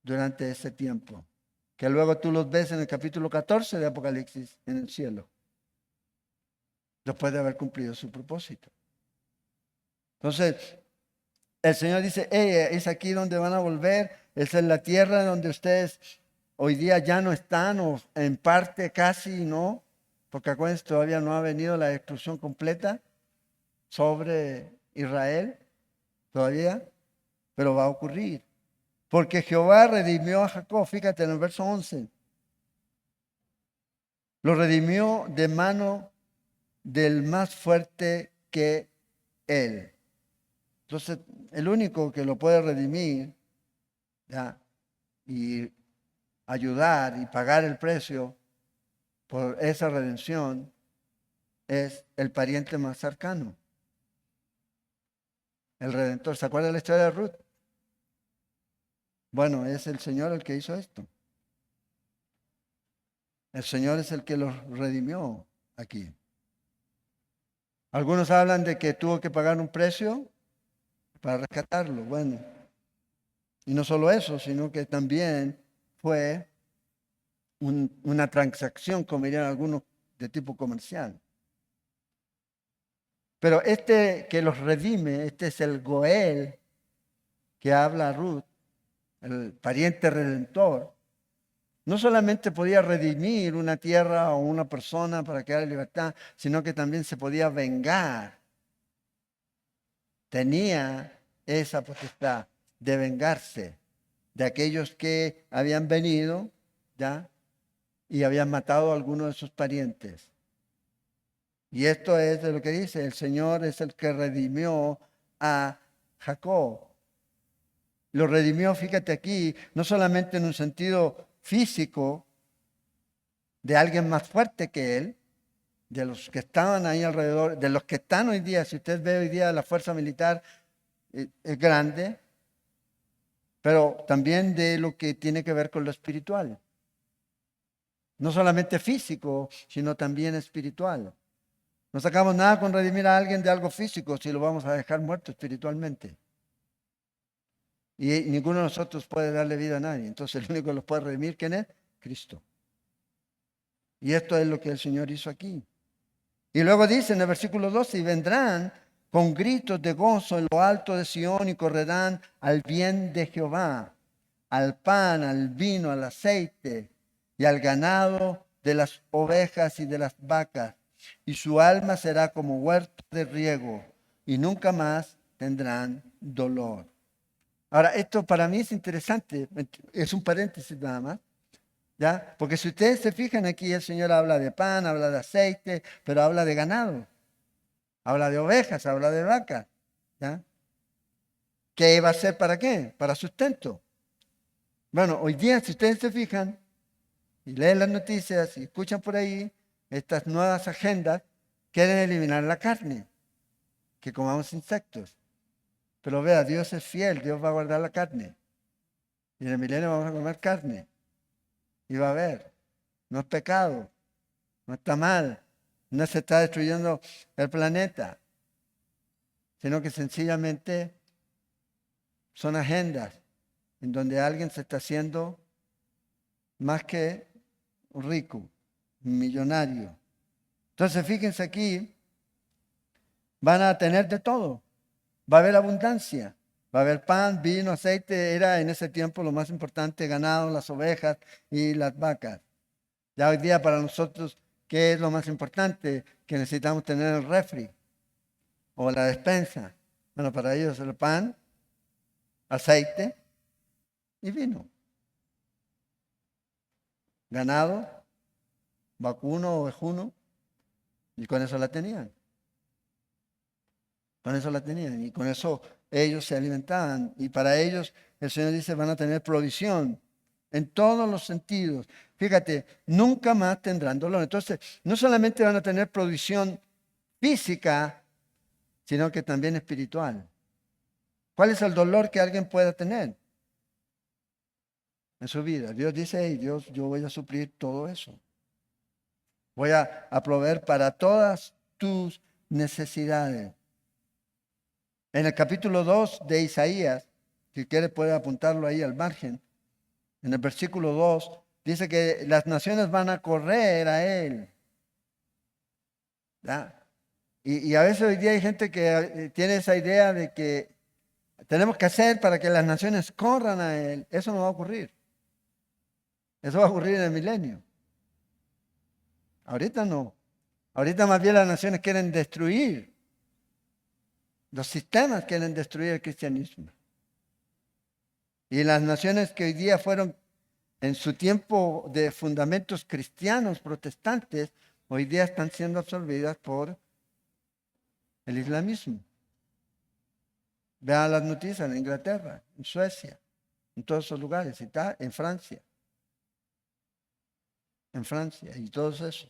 durante ese tiempo. Que luego tú los ves en el capítulo 14 de Apocalipsis, en el cielo, después de haber cumplido su propósito. Entonces, el Señor dice, es aquí donde van a volver, es en la tierra donde ustedes hoy día ya no están, o en parte casi no, porque acuérdense, todavía no ha venido la destrucción completa sobre Israel, todavía, pero va a ocurrir. Porque Jehová redimió a Jacob, fíjate en el verso 11, lo redimió de mano del más fuerte que él. Entonces, el único que lo puede redimir, ¿ya?, y ayudar y pagar el precio por esa redención es el pariente más cercano, el Redentor. ¿Se acuerda de la historia de Ruth? Bueno, es el Señor el que hizo esto. El Señor es el que los redimió aquí. Algunos hablan de que tuvo que pagar un precio para rescatarlo. Bueno, y no solo eso, sino que también fue una transacción, como dirían algunos, de tipo comercial. Pero este que los redime, este es el Goel que habla Ruth, el pariente redentor. No solamente podía redimir una tierra o una persona para que haya libertad, sino que también se podía vengar. Tenía esa potestad de vengarse de aquellos que habían venido, ¿ya?, y habían matado a alguno de sus parientes. Y esto es de lo que dice, el Señor es el que redimió a Jacob. Lo redimió, fíjate aquí, no solamente en un sentido físico de alguien más fuerte que él, de los que estaban ahí alrededor, de los que están hoy día. Si usted ve hoy día la fuerza militar, es grande, pero también de lo que tiene que ver con lo espiritual. No solamente físico, sino también espiritual. No sacamos nada con redimir a alguien de algo físico si lo vamos a dejar muerto espiritualmente. Y ninguno de nosotros puede darle vida a nadie. Entonces el único que los puede redimir, ¿quién es? Cristo. Y esto es lo que el Señor hizo aquí. Y luego dice en el versículo 12, y vendrán con gritos de gozo en lo alto de Sión y correrán al bien de Jehová, al pan, al vino, al aceite y al ganado de las ovejas y de las vacas. Y su alma será como huerto de riego y nunca más tendrán dolor. Ahora, esto para mí es interesante, es un paréntesis nada más, ¿ya? Porque si ustedes se fijan aquí, el Señor habla de pan, habla de aceite, pero habla de ganado, habla de ovejas, habla de vacas, ¿ya? ¿Qué va a ser para qué? Para sustento. Bueno, hoy día, si ustedes se fijan y leen las noticias y escuchan por ahí, estas nuevas agendas quieren eliminar la carne, que comamos insectos. Pero vea, Dios es fiel, Dios va a guardar la carne. Y en el milenio vamos a comer carne. Y va a haber. No es pecado, no está mal, no se está destruyendo el planeta, sino que sencillamente son agendas en donde alguien se está haciendo más que un rico, un millonario. Entonces, fíjense aquí, van a tener de todo. Va a haber abundancia. Va a haber pan, vino, aceite. Era en ese tiempo lo más importante, ganado, las ovejas y las vacas. Ya hoy día para nosotros, ¿qué es lo más importante? Que necesitamos tener el refri o la despensa. Bueno, para ellos el pan, aceite y vino. Ganado, vacuno, ovejuno, y con eso la tenían. Con eso la tenían y con eso ellos se alimentaban. Y para ellos el Señor dice van a tener provisión en todos los sentidos. Fíjate, nunca más tendrán dolor. Entonces, no solamente van a tener provisión física, sino que también espiritual. ¿Cuál es el dolor que alguien pueda tener en su vida? Dios dice, hey, Dios, yo voy a suplir todo eso. Voy a proveer para todas tus necesidades. En el capítulo 2 de Isaías, si quiere puede apuntarlo ahí al margen, en el versículo 2, dice que las naciones van a correr a Él. ¿Ya? Y a veces hoy día hay gente que tiene esa idea de que tenemos que hacer para que las naciones corran a Él. Eso no va a ocurrir. Eso va a ocurrir en el milenio. Ahorita no. Ahorita más bien las naciones quieren destruir. Los sistemas quieren destruir el cristianismo. Y las naciones que hoy día fueron en su tiempo de fundamentos cristianos, protestantes, hoy día están siendo absorbidas por el islamismo. Vean las noticias en Inglaterra, en Suecia, en todos esos lugares, en Francia y todos esos.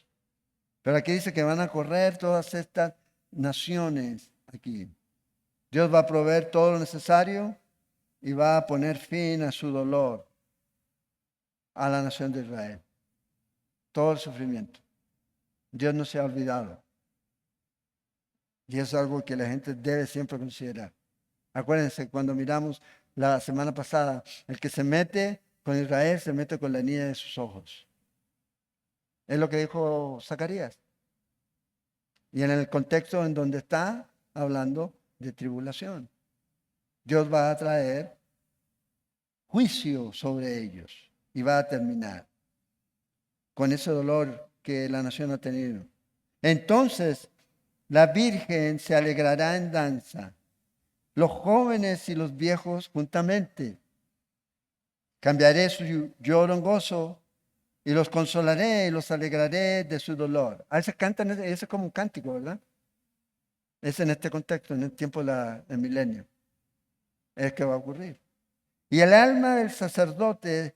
Pero aquí dice que van a correr todas estas naciones aquí. Dios va a proveer todo lo necesario y va a poner fin a su dolor a la nación de Israel. Todo el sufrimiento. Dios no se ha olvidado. Y es algo que la gente debe siempre considerar. Acuérdense, cuando miramos la semana pasada, el que se mete con Israel se mete con la niña de sus ojos. Es lo que dijo Zacarías. Y en el contexto en donde está hablando de tribulación. Dios va a traer juicio sobre ellos y va a terminar con ese dolor que la nación ha tenido. Entonces, la Virgen se alegrará en danza, los jóvenes y los viejos juntamente. Cambiaré su lloro en gozo y los consolaré y los alegraré de su dolor. A veces cantan, ese es como un cántico, ¿verdad? Es en este contexto, en el tiempo del milenio. Es que va a ocurrir. Y el alma del sacerdote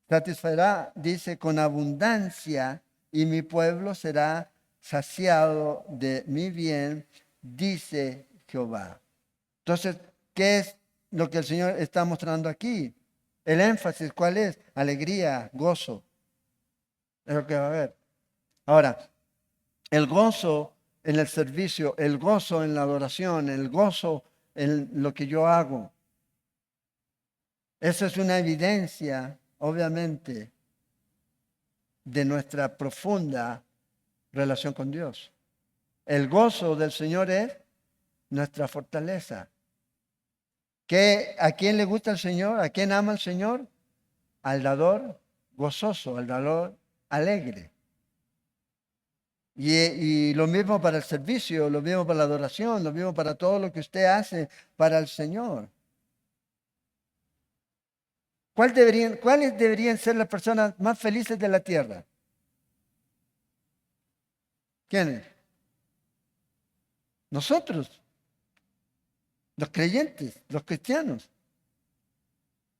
satisfará, dice, con abundancia, y mi pueblo será saciado de mi bien, dice Jehová. Entonces, ¿qué es lo que el Señor está mostrando aquí? El énfasis, ¿cuál es? Alegría, gozo. Es lo que va a haber. Ahora, el gozo en el servicio, el gozo en la adoración, el gozo en lo que yo hago. Eso es una evidencia, obviamente, de nuestra profunda relación con Dios. El gozo del Señor es nuestra fortaleza. ¿A quién le gusta el Señor? ¿A quién ama el Señor? Al dador gozoso, al dador alegre. Y lo mismo para el servicio, lo mismo para la adoración, lo mismo para todo lo que usted hace para el Señor. ¿Cuáles deberían ser las personas más felices de la tierra? ¿Quiénes? Nosotros, los creyentes, los cristianos.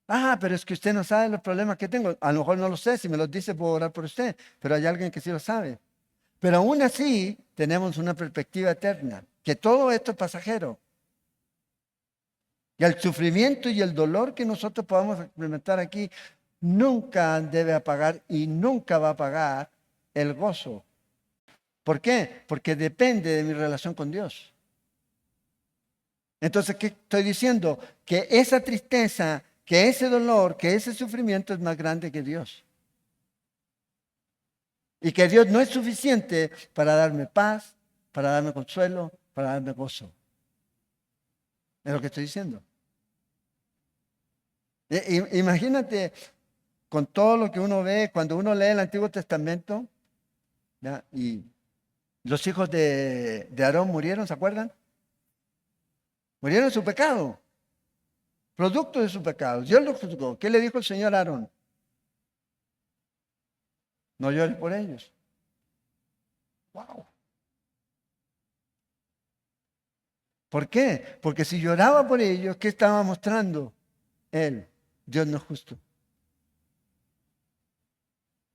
Ah, pero es que usted no sabe los problemas que tengo. A lo mejor no lo sé, si me los dice puedo orar por usted, pero hay alguien que sí lo sabe. Pero aún así tenemos una perspectiva eterna, que todo esto es pasajero. Y el sufrimiento y el dolor que nosotros podamos experimentar aquí nunca debe apagar y nunca va a apagar el gozo. ¿Por qué? Porque depende de mi relación con Dios. Entonces, ¿qué estoy diciendo? Que esa tristeza, que ese dolor, que ese sufrimiento es más grande que Dios. Y que Dios no es suficiente para darme paz, para darme consuelo, para darme gozo. Es lo que estoy diciendo. Imagínate con todo lo que uno ve, cuando uno lee el Antiguo Testamento, ¿ya? Y los hijos de Aarón murieron, ¿se acuerdan? Murieron en su pecado, producto de su pecado. Dios los juzgó. ¿Qué le dijo el Señor a Aarón? No llores por ellos. Wow. ¿Por qué? Porque si lloraba por ellos, ¿qué estaba mostrando él? Dios no es justo.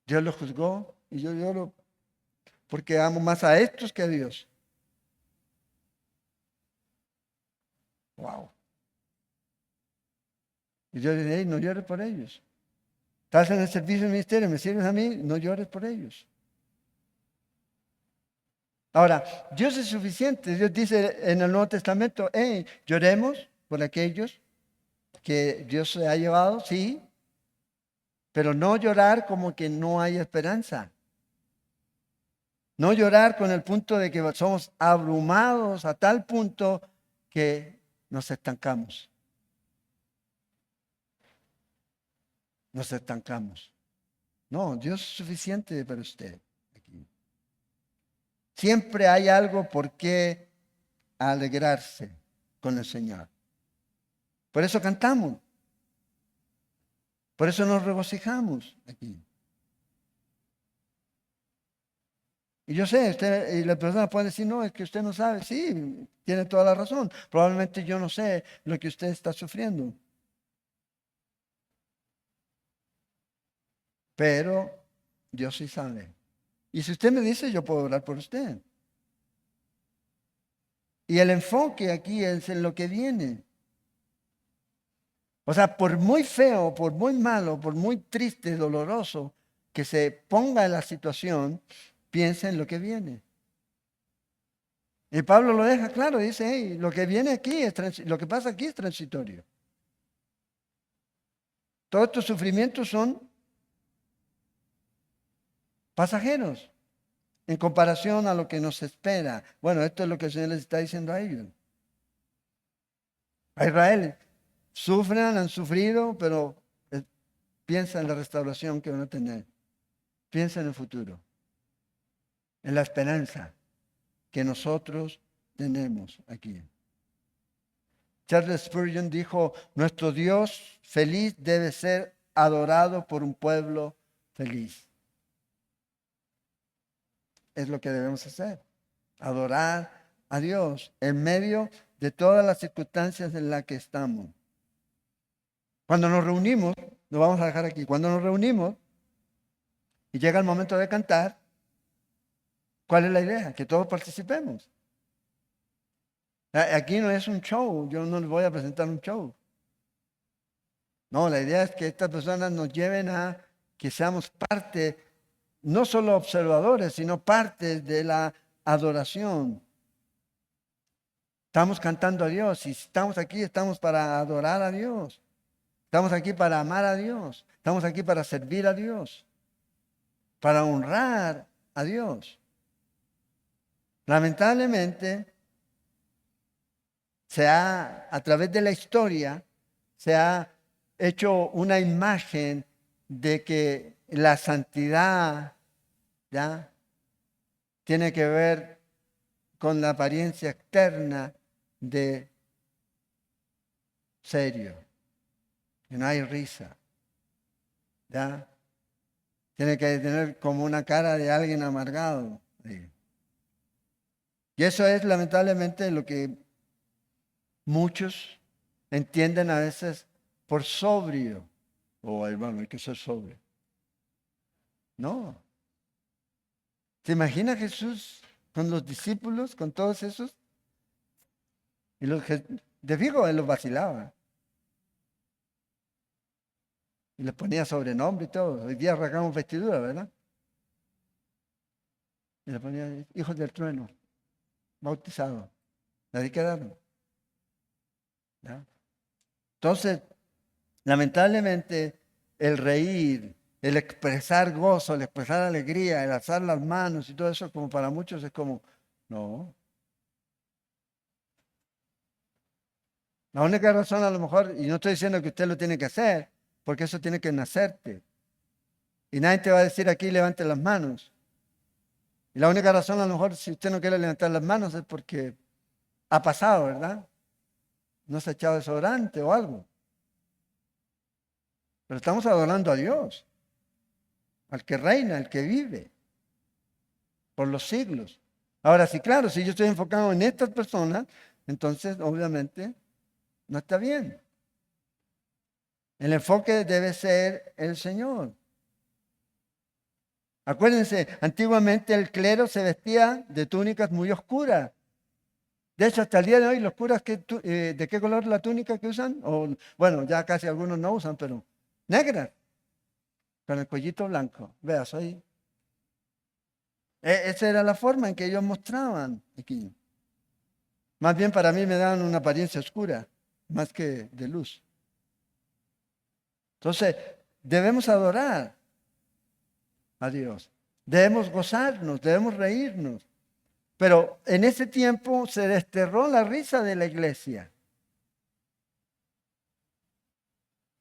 Dios los juzgó y yo lloro porque amo más a estos que a Dios. Wow. Y yo le dije, "Ey, no llores por ellos. Estás en el servicio del ministerio, me sirves a mí, no llores por ellos". Ahora, Dios es suficiente. Dios dice en el Nuevo Testamento, hey, lloremos por aquellos que Dios se ha llevado, sí, pero no llorar como que no hay esperanza. No llorar con el punto de que somos abrumados a tal punto que nos estancamos. Nos estancamos. No, Dios es suficiente para usted. Aquí. Siempre hay algo por qué alegrarse con el Señor. Por eso cantamos. Por eso nos regocijamos aquí. Y yo sé, usted, y la persona puede decir, no, es que usted no sabe. Sí, tiene toda la razón. Probablemente yo no sé lo que usted está sufriendo. Pero Dios sí sabe. Y si usted me dice, yo puedo orar por usted. Y el enfoque aquí es en lo que viene. O sea, por muy feo, por muy malo, por muy triste, doloroso que se ponga en la situación, piensa en lo que viene. Y Pablo lo deja claro, dice, hey, lo que viene aquí lo que pasa aquí es transitorio. Todos estos sufrimientos son pasajeros en comparación a lo que nos espera. Bueno, esto es lo que el Señor les está diciendo a ellos. A Israel, sufran, han sufrido, pero piensa en la restauración que van a tener. Piensa en el futuro, en la esperanza que nosotros tenemos aquí. Charles Spurgeon dijo, nuestro Dios feliz debe ser adorado por un pueblo feliz. Es lo que debemos hacer, adorar a Dios en medio de todas las circunstancias en las que estamos. Cuando nos reunimos, lo vamos a dejar aquí, cuando nos reunimos y llega el momento de cantar, ¿cuál es la idea? Que todos participemos. Aquí no es un show, yo no les voy a presentar un show. No, la idea es que estas personas nos lleven a que seamos parte, no solo observadores, sino parte de la adoración. Estamos cantando a Dios y estamos aquí, estamos para adorar a Dios. Estamos aquí para amar a Dios. Estamos aquí para servir a Dios, para honrar a Dios. Lamentablemente, a través de la historia, se ha hecho una imagen de que la santidad, ¿ya?, tiene que ver con la apariencia externa de serio, que no hay risa, ¿ya? Tiene que tener como una cara de alguien amargado. ¿Sí? Y eso es lamentablemente lo que muchos entienden a veces por sobrio. Oh, hermano, hay que ser sobrio. No. ¿Se imagina Jesús con los discípulos, con todos esos? Y de fijo, él los vacilaba. Y les ponía sobrenombre y todo. Hoy día arrancamos vestidura, ¿verdad? Y les ponía hijos del trueno, bautizados. Nadie quedaron. ¿Ya? Entonces, lamentablemente, el reír, el expresar gozo, el expresar alegría, el alzar las manos y todo eso, como para muchos es como, no. La única razón a lo mejor, y no estoy diciendo que usted lo tiene que hacer, porque eso tiene que nacerte. Y nadie te va a decir aquí levante las manos. Y la única razón a lo mejor si usted no quiere levantar las manos es porque ha pasado, ¿verdad? No se ha echado desodorante o algo. Pero estamos adorando a Dios, al que reina, al que vive por los siglos. Ahora sí, claro, si yo estoy enfocado en estas personas, entonces obviamente no está bien. El enfoque debe ser el Señor. Acuérdense, antiguamente el clero se vestía de túnicas muy oscuras. De hecho, hasta el día de hoy, los curas, ¿de qué color la túnica que usan? O, bueno, ya casi algunos no usan, pero negra, con el cuellito blanco. Veas ahí. Esa era la forma en que ellos mostraban aquí. Más bien para mí me dan una apariencia oscura, más que de luz. Entonces, debemos adorar a Dios. Debemos gozarnos, debemos reírnos. Pero en ese tiempo se desterró la risa de la iglesia.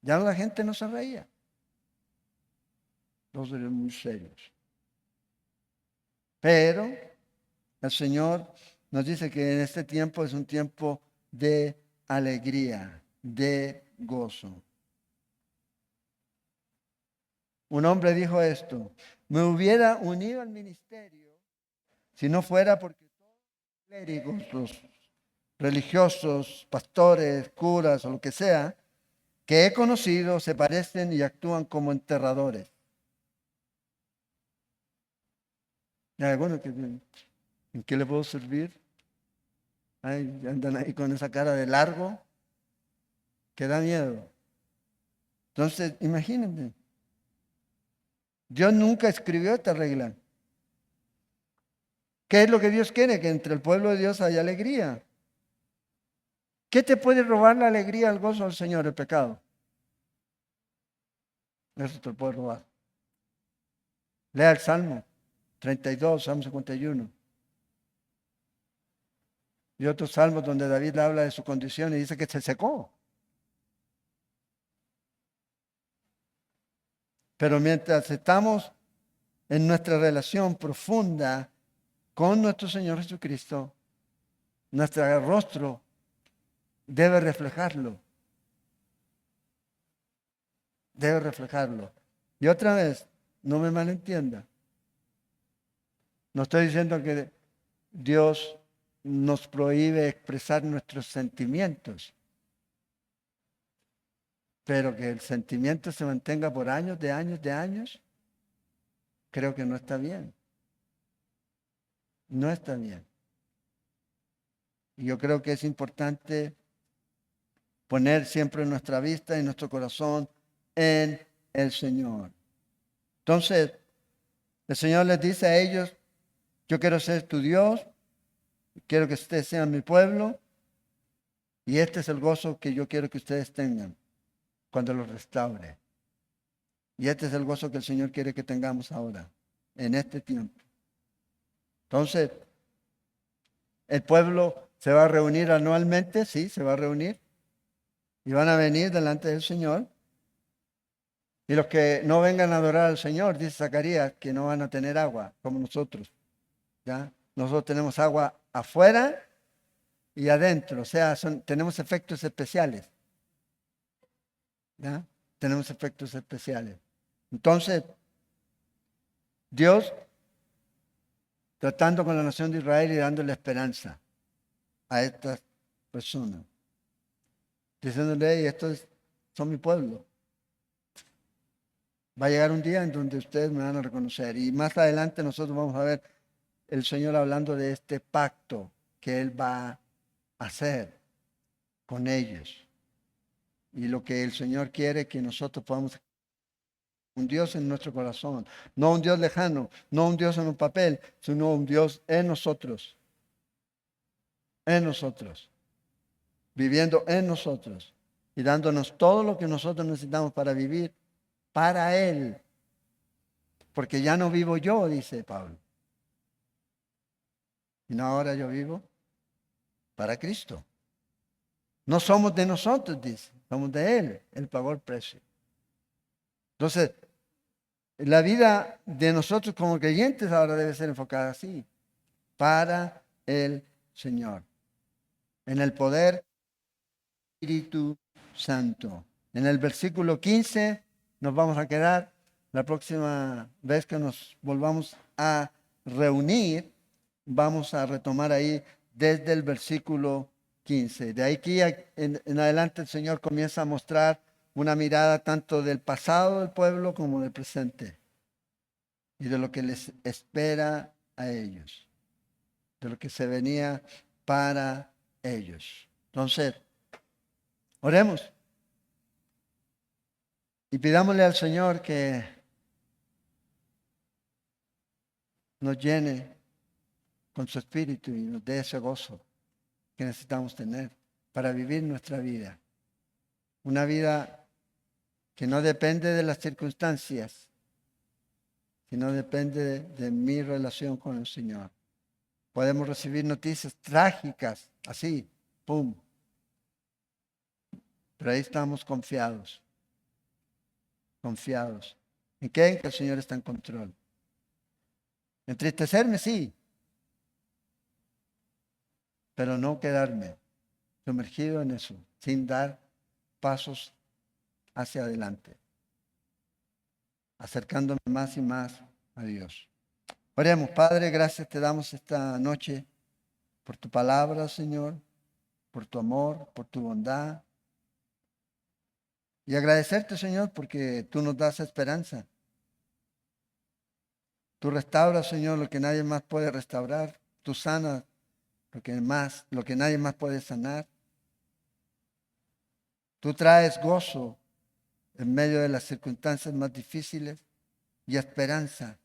Ya la gente no se reía. Todos eran muy serios. Pero el Señor nos dice que en este tiempo es un tiempo de alegría, de gozo. Un hombre dijo esto: me hubiera unido al ministerio si no fuera porque todos los clérigos, los religiosos, pastores, curas o lo que sea, que he conocido se parecen y actúan como enterradores. Ya, bueno, ¿en qué le puedo servir? Ay, andan ahí con esa cara de largo que da miedo. Entonces, imagínense, Dios nunca escribió esta regla. ¿Qué es lo que Dios quiere? Que entre el pueblo de Dios haya alegría. ¿Qué te puede robar la alegría, el gozo al Señor? El pecado. Eso te lo puede robar. Lea el Salmo 32, Salmo 51. Y otros salmos donde David habla de su condición y dice que se secó. Pero mientras estamos en nuestra relación profunda con nuestro Señor Jesucristo, nuestro rostro debe reflejarlo. Debe reflejarlo. Y otra vez, no me malentienda. No estoy diciendo que Dios nos prohíbe expresar nuestros sentimientos, pero que el sentimiento se mantenga por años, de años, de años, creo que no está bien. No está bien. Y yo creo que es importante poner siempre nuestra vista y nuestro corazón en el Señor. Entonces, el Señor les dice a ellos: yo quiero ser tu Dios, quiero que ustedes sean mi pueblo, y este es el gozo que yo quiero que ustedes tengan cuando los restaure. Y este es el gozo que el Señor quiere que tengamos ahora, en este tiempo. Entonces, el pueblo se va a reunir anualmente, sí, se va a reunir, y van a venir delante del Señor. Y los que no vengan a adorar al Señor, dice Zacarías, que no van a tener agua, como nosotros. ¿Ya? Nosotros tenemos agua afuera y adentro, o sea, tenemos efectos especiales. ¿Ya? Tenemos efectos especiales. Entonces, Dios tratando con la nación de Israel y dándole esperanza a estas personas, diciéndole: estos son mi pueblo. Va a llegar un día en donde ustedes me van a reconocer. Y más adelante nosotros vamos a ver el Señor hablando de este pacto que Él va a hacer con ellos. Y lo que el Señor quiere que nosotros podamos, un Dios en nuestro corazón, no un Dios lejano, no un Dios en un papel, sino un Dios en nosotros, viviendo en nosotros y dándonos todo lo que nosotros necesitamos para vivir para Él Porque ya no vivo yo, dice Pablo. Y no ahora yo vivo para Cristo. No somos de nosotros, dice, somos de Él. Él pagó el precio. Entonces, la vida de nosotros como creyentes ahora debe ser enfocada así, para el Señor, en el poder del Espíritu Santo. En el versículo 15 nos vamos a quedar. La próxima vez que nos volvamos a reunir, vamos a retomar ahí desde el versículo 15. De aquí en adelante el Señor comienza a mostrar una mirada tanto del pasado del pueblo como del presente y de lo que les espera a ellos, de lo que se venía para ellos. Entonces, oremos y pidámosle al Señor que nos llene con su espíritu y nos dé ese gozo que necesitamos tener para vivir nuestra vida. Una vida que no depende de las circunstancias, sino depende de mi relación con el Señor. Podemos recibir noticias trágicas, así, pum. Pero ahí estamos confiados. Confiados. ¿En qué? En que el Señor está en control. Entristecerme, sí. Pero no quedarme sumergido en eso, sin dar pasos hacia adelante. Acercándome más y más a Dios. Oremos, Padre, gracias te damos esta noche por tu palabra, Señor, por tu amor, por tu bondad. Y agradecerte, Señor, porque tú nos das esperanza. Tú restauras, Señor, lo que nadie más puede restaurar. Tú sanas lo que nadie más puede sanar. Tú traes gozo en medio de las circunstancias más difíciles y esperanza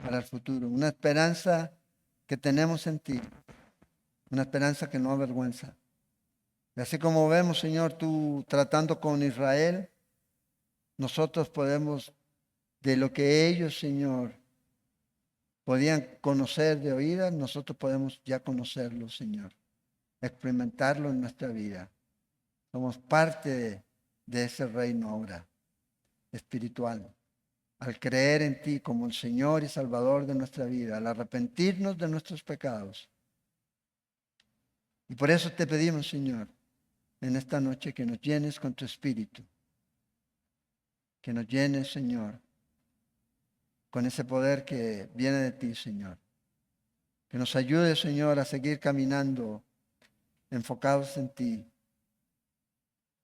para el futuro. Una esperanza que tenemos en ti. Una esperanza que no avergüenza. Y así como vemos, Señor, tú tratando con Israel, nosotros podemos, de lo que ellos, Señor, podían conocer de oídas, nosotros podemos ya conocerlo, Señor. Experimentarlo en nuestra vida. Somos parte de ese reino ahora, espiritual. Al creer en ti como el Señor y Salvador de nuestra vida, al arrepentirnos de nuestros pecados. Y por eso te pedimos, Señor, en esta noche que nos llenes con tu Espíritu. Que nos llenes, Señor, con ese poder que viene de ti, Señor. Que nos ayude, Señor, a seguir caminando enfocados en ti.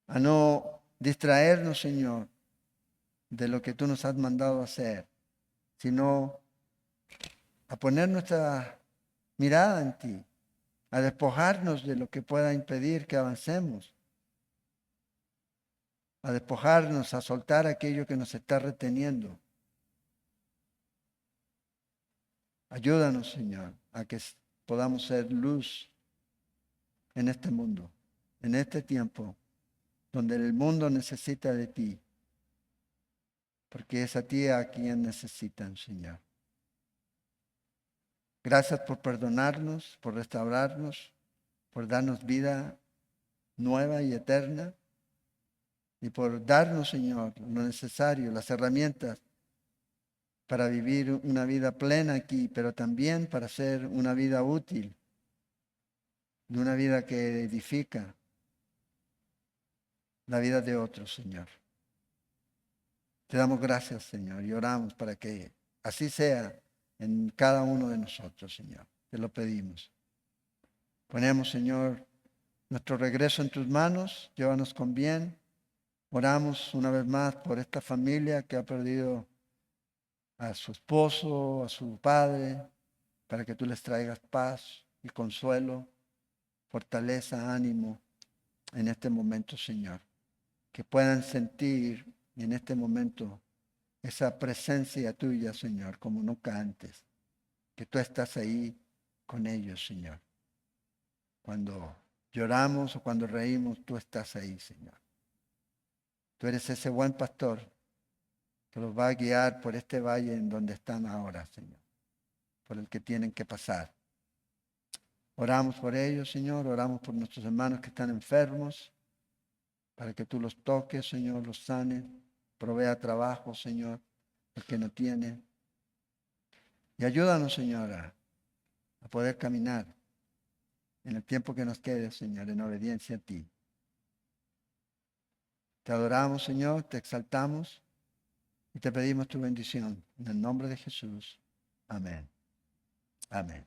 A no distraernos, Señor, de lo que tú nos has mandado hacer, sino a poner nuestra mirada en ti, a despojarnos de lo que pueda impedir que avancemos, a despojarnos, a soltar aquello que nos está reteniendo. Ayúdanos, Señor, a que podamos ser luz en este mundo, en este tiempo, donde el mundo necesita de ti, porque es a ti a quien necesitan, Señor. Gracias por perdonarnos, por restaurarnos, por darnos vida nueva y eterna, y por darnos, Señor, lo necesario, las herramientas para vivir una vida plena aquí, pero también para hacer una vida útil, de una vida que edifica la vida de otros, Señor. Te damos gracias, Señor, y oramos para que así sea en cada uno de nosotros, Señor. Te lo pedimos. Ponemos, Señor, nuestro regreso en tus manos. Llévanos con bien. Oramos una vez más por esta familia que ha perdido a su esposo, a su padre, para que tú les traigas paz y consuelo, fortaleza, ánimo en este momento, Señor. Que puedan sentir en este momento esa presencia tuya, Señor, como nunca antes. Que tú estás ahí con ellos, Señor. Cuando lloramos o cuando reímos, tú estás ahí, Señor. Tú eres ese buen pastor que los va a guiar por este valle en donde están ahora, Señor, por el que tienen que pasar. Oramos por ellos, Señor, oramos por nuestros hermanos que están enfermos, para que tú los toques, Señor, los sanes, provea trabajo, Señor, el que no tiene. Y ayúdanos, Señor, a poder caminar en el tiempo que nos quede, Señor, en obediencia a ti. Te adoramos, Señor, te exaltamos y te pedimos tu bendición. En el nombre de Jesús. Amén. Amén.